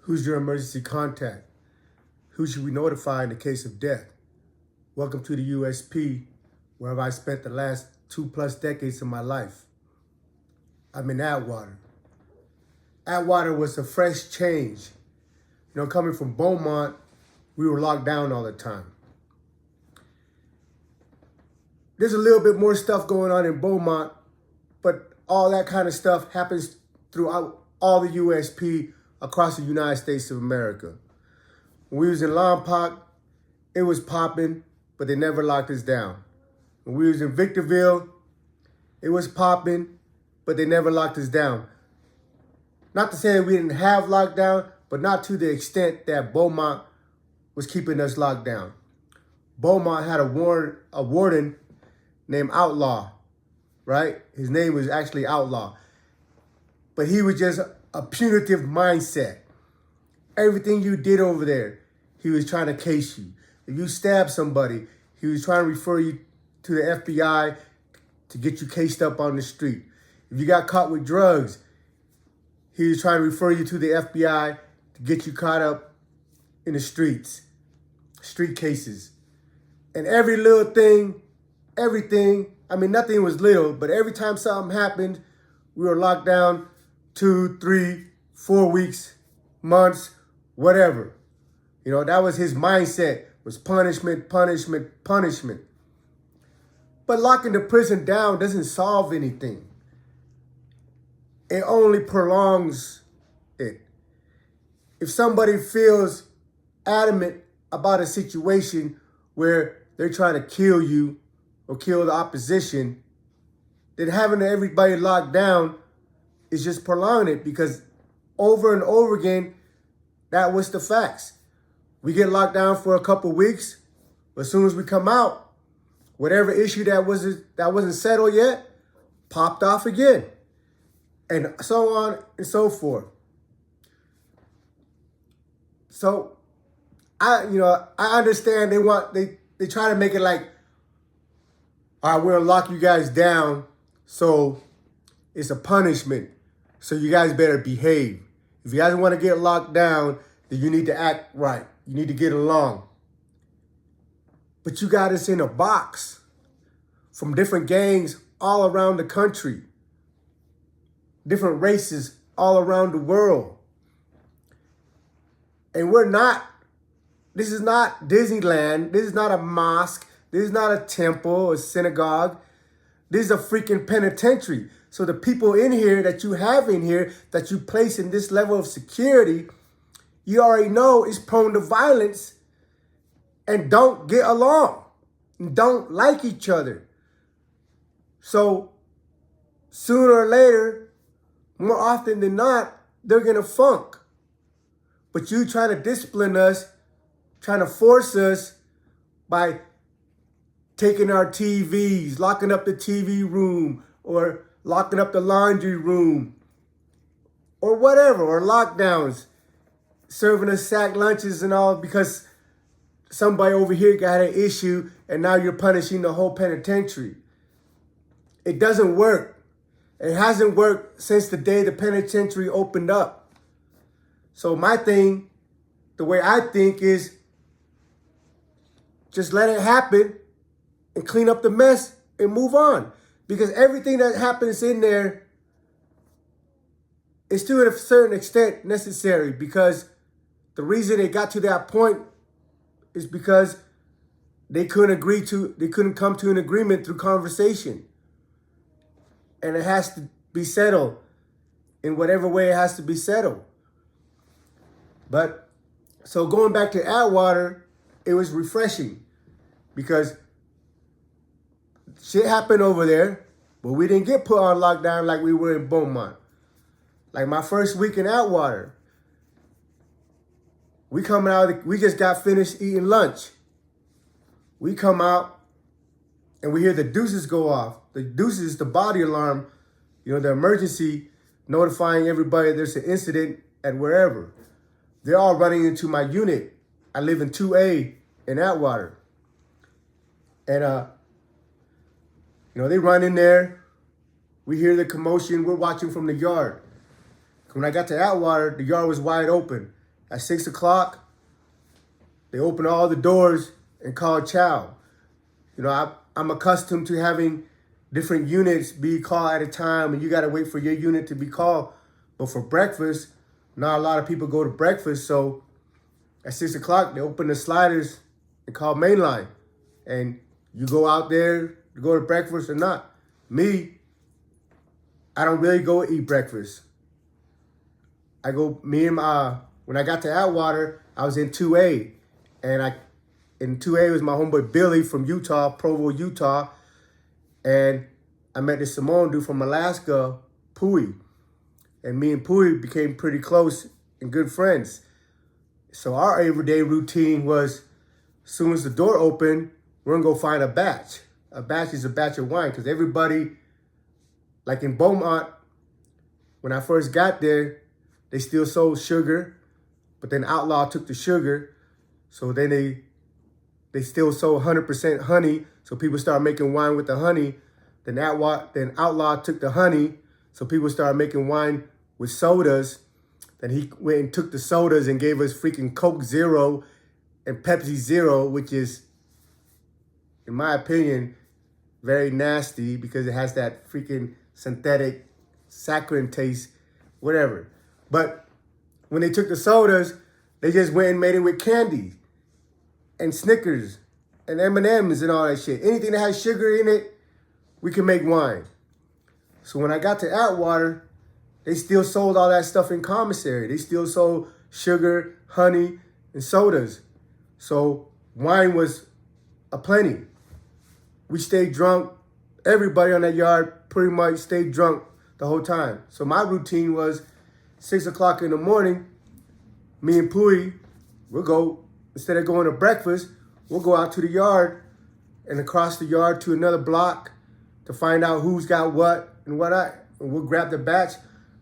Who's your emergency contact? Who should we notify in the case of death? Welcome to the USP, where have I spent the last 2+ decades of my life. I'm in Atwater. Atwater was a fresh change. Coming from Beaumont, we were locked down all the time. There's a little bit more stuff going on in Beaumont, but all that kind of stuff happens throughout all the USP across the United States of America. When we was in Lompoc, it was popping, but they never locked us down. When we was in Victorville, it was popping, but they never locked us down. Not to say that we didn't have lockdown, but not to the extent that Beaumont was keeping us locked down. Beaumont had a warden named Outlaw, right? His name was actually Outlaw. But he was just a punitive mindset. Everything you did over there, he was trying to case you. If you stabbed somebody, he was trying to refer you to the FBI to get you cased up on the street. If you got caught with drugs, he was trying to refer you to the FBI to get you caught up in the streets, street cases. And every little thing, everything, nothing was little, but every time something happened, we were locked down 2, 3, 4 weeks, months, whatever. That was his mindset, was punishment, punishment, punishment. But locking the prison down doesn't solve anything. It only prolongs it. If somebody feels adamant about a situation where they're trying to kill you or kill the opposition, then having everybody locked down is just prolonging it, because over and over again, that was the facts. We get locked down for a couple weeks. As soon as we come out, whatever issue that wasn't settled yet popped off again, and so on and so forth. So I understand they try to make it like, all right, we're gonna lock you guys down, so it's a punishment. So you guys better behave. If you guys want to get locked down, then you need to act right. You need to get along. But you got us in a box from different gangs all around the country, different races all around the world. And this is not Disneyland. This is not a mosque. This is not a temple or synagogue. This is a freaking penitentiary. So the people in here that you have in here, that you place in this level of security, you already know is prone to violence and don't get along and don't like each other. So sooner or later, more often than not, they're going to funk. But you trying to discipline us, trying to force us by taking our TVs, locking up the TV room, or locking up the laundry room, or whatever, or lockdowns, serving us sack lunches and all because somebody over here got an issue and now you're punishing the whole penitentiary. It doesn't work. It hasn't worked since the day the penitentiary opened up. So my thing, the way I think is, just let it happen and clean up the mess and move on. Because everything that happens in there is to a certain extent necessary, because the reason it got to that point is because they couldn't come to an agreement through conversation. And it has to be settled in whatever way it has to be settled. But so going back to Atwater, it was refreshing because shit happened over there, but we didn't get put on lockdown like we were in Beaumont. Like my first week in Atwater, we just got finished eating lunch. We come out and we hear the deuces go off. The deuces, the body alarm, the emergency notifying everybody there's an incident at wherever. They're all running into my unit. I live in 2A in Atwater. And, they run in there. We hear the commotion. We're watching from the yard. When I got to Atwater, the yard was wide open. At 6 o'clock, they open all the doors and call chow. You know, I'm accustomed to having different units be called at a time, and you got to wait for your unit to be called. But for breakfast, not a lot of people go to breakfast. So at 6 o'clock, they open the sliders and call mainline. And you go out there to go to breakfast or not. Me, I don't really go eat breakfast. When I got to Atwater, I was in 2A. And in 2A was my homeboy Billy from Utah, Provo, Utah. And I met this Samoan dude from Alaska, Pui. And me and Pui became pretty close and good friends. So our everyday routine was, as soon as the door opened, we're gonna go find a batch. A batch is a batch of wine, because everybody, like in Beaumont, when I first got there, they still sold sugar, but then Outlaw took the sugar. So then they still sold 100% honey. So people started making wine with the honey. Then Outlaw took the honey. So people started making wine with sodas. Then he went and took the sodas and gave us freaking Coke Zero and Pepsi Zero, which is, in my opinion, very nasty because it has that freaking synthetic saccharine taste, whatever. But when they took the sodas, they just went and made it with candy and Snickers and M&Ms and all that shit. Anything that has sugar in it, we can make wine. So when I got to Atwater, they still sold all that stuff in commissary. They still sold sugar, honey, and sodas. So wine was aplenty. We stayed drunk. Everybody on that yard pretty much stayed drunk the whole time. So my routine was 6 o'clock in the morning, me and Pui, we'll go, instead of going to breakfast, we'll go out to the yard and across the yard to another block to find out who's got what and what and we'll grab the batch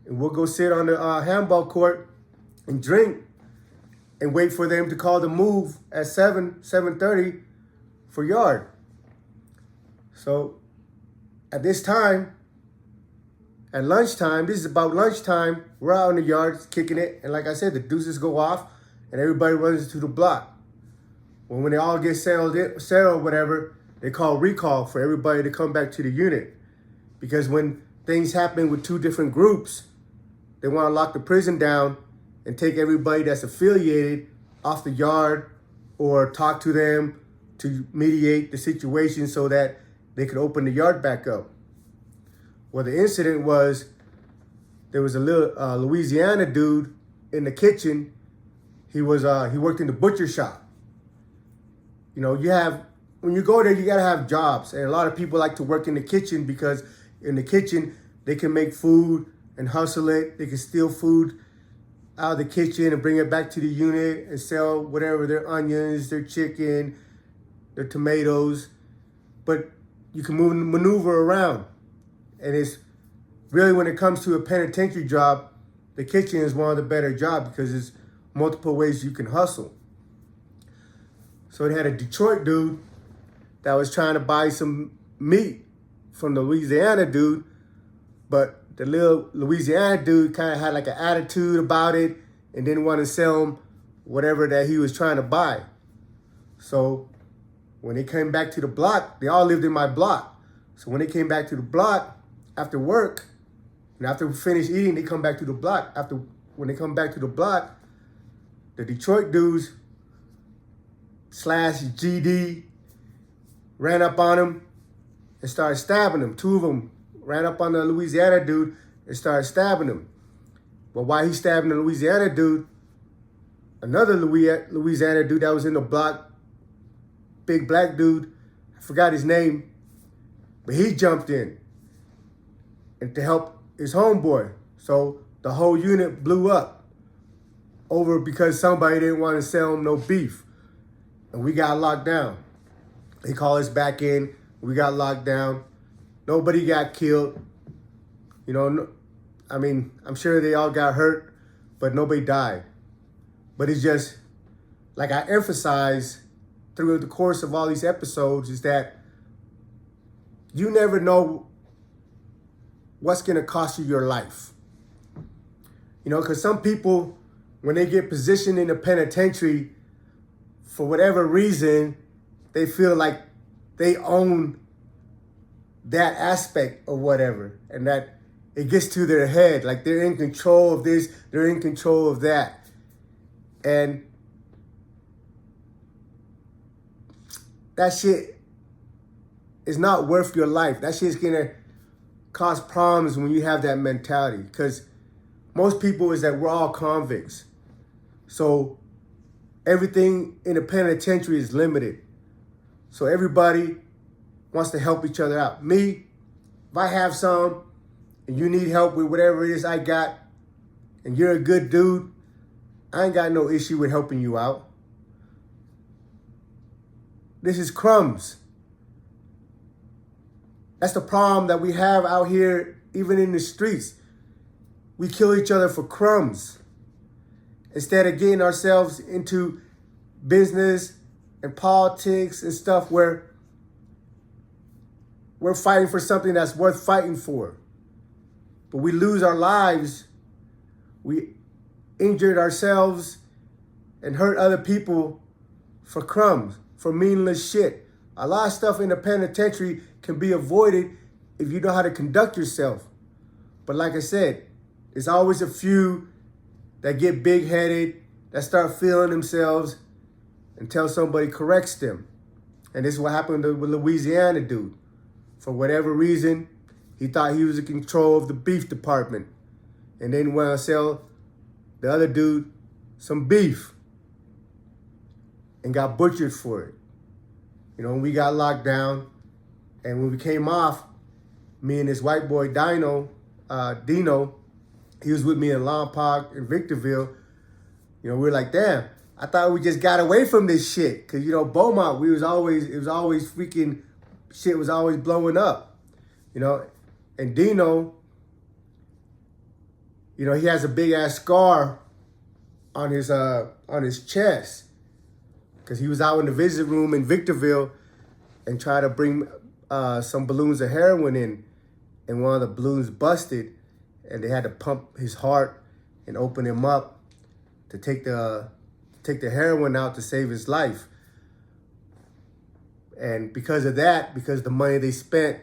and we'll go sit on the handball court and drink and wait for them to call the move at 7:30 for yard. So at this time, at lunchtime, this is about lunchtime, we're out in the yard kicking it. And like I said, the deuces go off and everybody runs to the block. Well, when they all get settled, whatever, they call recall for everybody to come back to the unit. Because when things happen with two different groups, they want to lock the prison down and take everybody that's affiliated off the yard or talk to them to mediate the situation so that they could open the yard back up. Well, the incident was, there was a little Louisiana dude in the kitchen. He worked in the butcher shop. You know, when you go there, you gotta have jobs. And a lot of people like to work in the kitchen because in the kitchen, they can make food and hustle it. They can steal food out of the kitchen and bring it back to the unit and sell whatever, their onions, their chicken, their tomatoes. But you can maneuver around. And it's really, when it comes to a penitentiary job, the kitchen is one of the better jobs because there's multiple ways you can hustle. So it had a Detroit dude that was trying to buy some meat from the Louisiana dude, but the little Louisiana dude kind of had like an attitude about it and didn't want to sell him whatever that he was trying to buy. So when they came back to the block, they all lived in my block. So when they came back to the block after work, and after we finished eating, they come back to the block. When they come back to the block, the Detroit dudes / GD ran up on him and started stabbing him. Two of them ran up on the Louisiana dude and started stabbing him. But while he's stabbing the Louisiana dude, another Louisiana dude that was in the block, big black dude, I forgot his name, but he jumped in and to help his homeboy. So the whole unit blew up over because somebody didn't want to sell him no beef. And we got locked down. They called us back in. We got locked down. Nobody got killed. You know, I mean, I'm sure they all got hurt, but nobody died. But it's just, like I emphasize through the course of all these episodes, is that you never know what's going to cost you your life. You know, because some people when they get positioned in the penitentiary, for whatever reason, they feel like they own that aspect or whatever, and that it gets to their head, like they're in control of this, they're in control of that. And that shit is not worth your life. That shit's gonna cause problems when you have that mentality, because most people is that we're all convicts. So everything in the penitentiary is limited. So everybody wants to help each other out. Me, if I have some and you need help with whatever it is I got, and you're a good dude, I ain't got no issue with helping you out. This is crumbs. That's the problem that we have out here, even in the streets. We kill each other for crumbs. Instead of getting ourselves into business and politics and stuff where we're fighting for something that's worth fighting for. But we lose our lives. We injured ourselves and hurt other people for crumbs, for meaningless shit. A lot of stuff in the penitentiary can be avoided if you know how to conduct yourself. But like I said, there's always a few that get big-headed, that start feeling themselves until somebody corrects them. And this is what happened with Louisiana dude. For whatever reason, he thought he was in control of the beef department, and then went to sell the other dude some beef and got butchered for it. You know, when we got locked down, and when we came off, me and this white boy Dino, he was with me in Lompoc in Victorville. You know, we were like, damn, I thought we just got away from this shit. Cause you know, Beaumont, it was always freaking, shit was always blowing up. You know, and Dino, you know, he has a big ass scar on his chest. Cause he was out in the visit room in Victorville and tried to bring some balloons of heroin in, and one of the balloons busted, and they had to pump his heart and open him up to take the heroin out to save his life. And because of that, because the money they spent,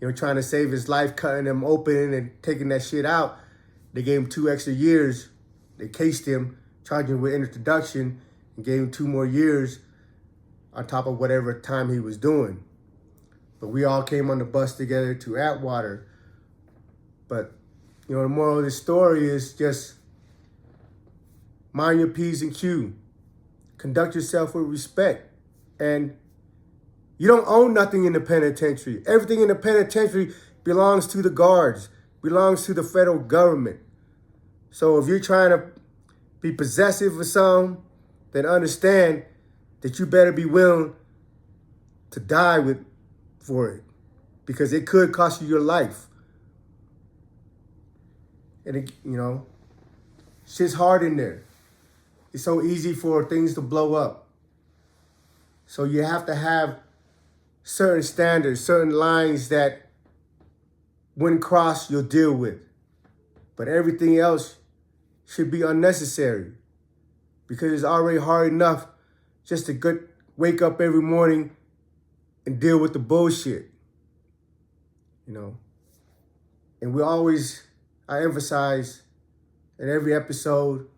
you know, trying to save his life, cutting him open and taking that shit out, they gave him 2 extra years. They cased him, charged him with introduction, and gave him 2 more years on top of whatever time he was doing. But we all came on the bus together to Atwater. But, you know, the moral of the story is just mind your P's and Q's. Conduct yourself with respect. And you don't own nothing in the penitentiary. Everything in the penitentiary belongs to the guards, belongs to the federal government. So if you're trying to be possessive of something, then understand that you better be willing to die for it, because it could cost you your life. And it, you know, shit's hard in there. It's so easy for things to blow up. So you have to have certain standards, certain lines that when crossed, you'll deal with. But everything else should be unnecessary, because it's already hard enough just to wake up every morning and deal with the bullshit, you know. And I emphasize in every episode,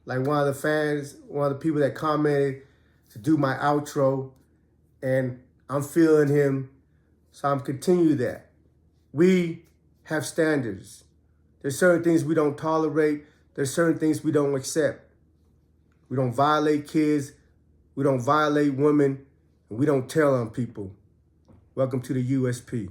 like one of the people that commented to do my outro, and I'm feeling him, so I'm continue that. We have standards. There's certain things we don't tolerate. There's certain things we don't accept. We don't violate kids. We don't violate women. And we don't tell on people. Welcome to the USP.